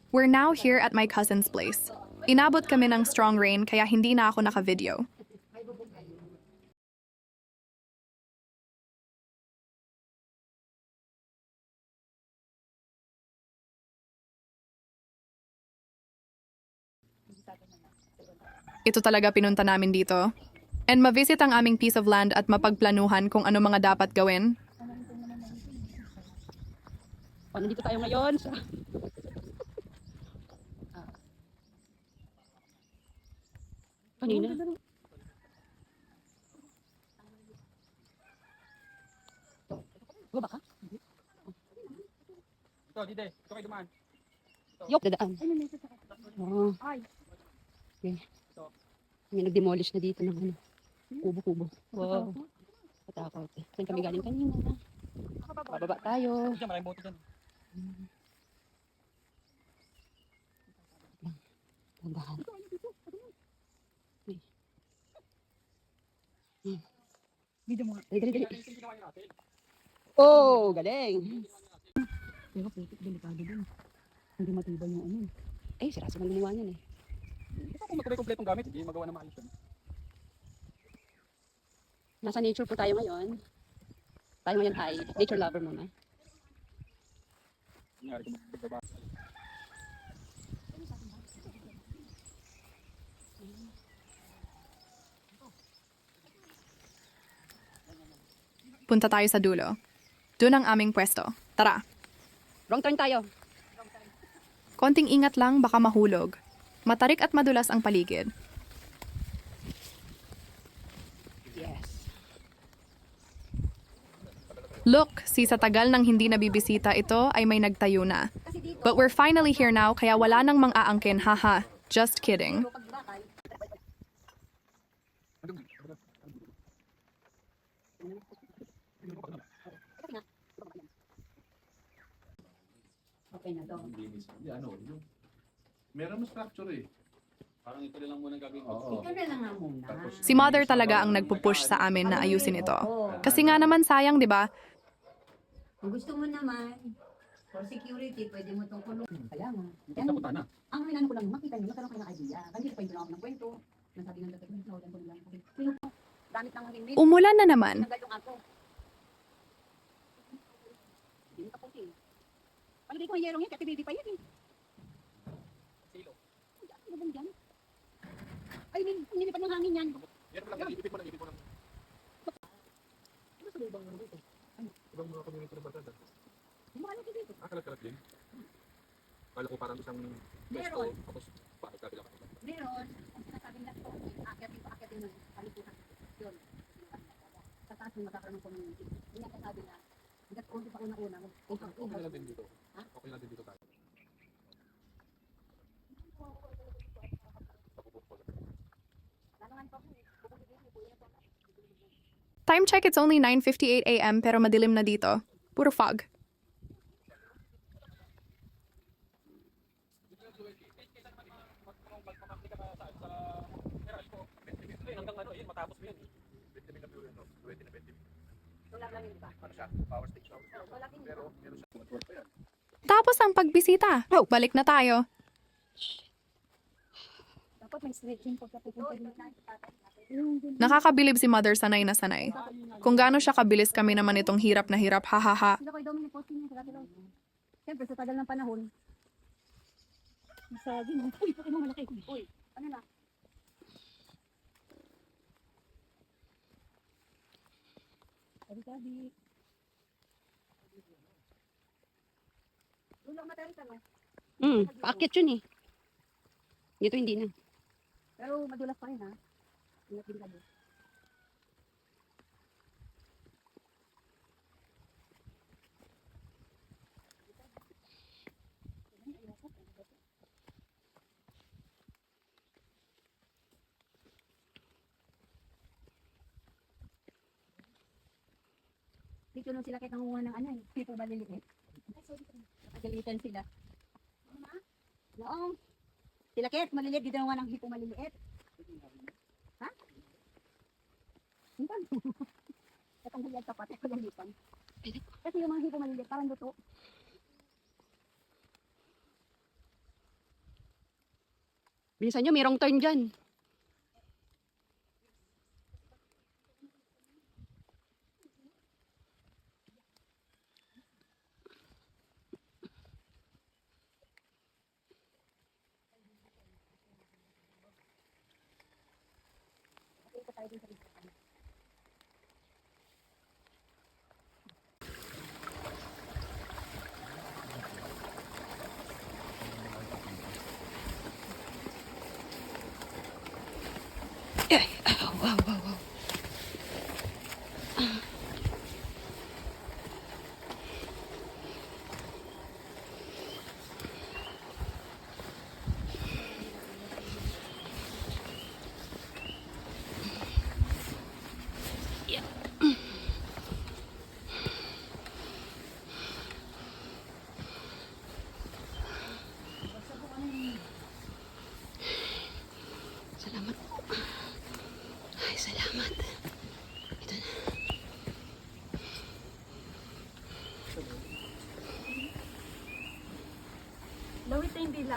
We're now here at my cousin's place. Inabot kami ng strong rain kaya hindi na ako naka-video. Ito talaga pinunta namin dito. And ma-visit ang aming piece of land at mapagplanuhan kung ano mga dapat gawin. Nandito tayo ngayon sa... Kanina. Baba ka? Ito, dide. Ito kayo dumaan. Yok, dadaan. Oh. Okay. May nag-demolish na dito ng ano. Kubo-kubo. Wow. Katakot. Saan kami galing kanina? Bababa tayo. Diyan, maraming boto dyan. Tandahan. Video mo. Dali. Oh, galing. Pero putik, delikado din. Hindi matibay yung ano. Eh, siraso ng gumawa niyan eh. Ito kung magkabay-kompletong gamit, hindi magawa na maayos yun. Nasa nature po tayo ngayon. Tayo ngayon ay nature lover muna. Nangyari kung magbaba. Punta tayo sa dulo. Doon ang aming pwesto. Tara. Wrong turn tayo. Konting ingat lang baka mahulog. Matarik at madulas ang paligid. Yes. Look, sa tagal ng hindi nabibisita ito ay may nagtayo na. But we're finally here now kaya wala nang mang-aangkin, haha. Just kidding. Okay na to. Hindi, ano, yung... Meron mas structure eh. Parang ito lang muna gagawin ko. Oo. Ikaw na lang nga muna. Si Mother talaga ang nagpupush sa amin na ayusin ito. Kasi nga naman sayang, di ba? Kung gusto mo naman, for security, pwede mo itong kulong. Kaya nga. Basta punta na. Ang minano ko lang, makita niyo, magkaroon kayo ng idea. Kanina pa yung ako ng kwento. Nasabi ng dapat, nawalan ko lang. Gamit lang ang rinmit. Umulan na naman. Nagal yung ako. Hindi mo kaputi. Palagay ko ang yerong yan, kaya baby pa yan eh. Silo. Ano ba dyan? Ay, nilipan ng hangin yan. Yan mo lang, ipipit mo lang, ipipit mo lang. Ano sa ibang ano dito? Ibang mga community ng barkada. Yung mga laki dito. Kalat-kalat din. Kala ko parang isang pwesto, Meron. tapos kabila ka. Meron, ang sinasabi nila ito, akyatin ng palikutan. Yun. Sa taas yung magkakaroon ng community. Yung nakasabi na, hanggat konti pa una-una, Okay na lang din dito. Ha? Okay na lang din dito tayo. Time check, it's only 9:58 a.m. pero madilim na dito. Puro fog. Hanggang ano, yun, matapos mo yun. 20 minutes na yun, 20 na 20 minutes. Ano siya? Power station. Pero, meron siya. Network pa yan. Tapos ang pagbisita. Balik na tayo. Dapat may stretching pagka pupunta dito. Nakakabilib si Mother, sanay na sanay. Kung gaano siya kabilis kami naman itong hirap na hirap, hahaha. Sila ko Dominic posting niya, sila sila. Siyempre, sa tagal ng panahon. Sabi mo, uy, bakit mo malaki? Uy, ano na? Sabi. Ulang matari ka, no? Paakyat yun eh. Dito hindi na. Pero madulas pa rin, ha? Ingat din kayo. Dito nung sila kahit nanguha ng ano eh, tipo maliliit. Nakagalitan sila. Noong, sila kahit maliliit, dito nanguha ng hipo maliliit. Ha? Hindi. Katong hulyan tapat, kagalitan. Kasi yung mga hipo maliliit, parang luto. Bilisan nyo, may wrong turn dyan. Salamat po. Ay, salamat. Ito na. Lawit na yung bila.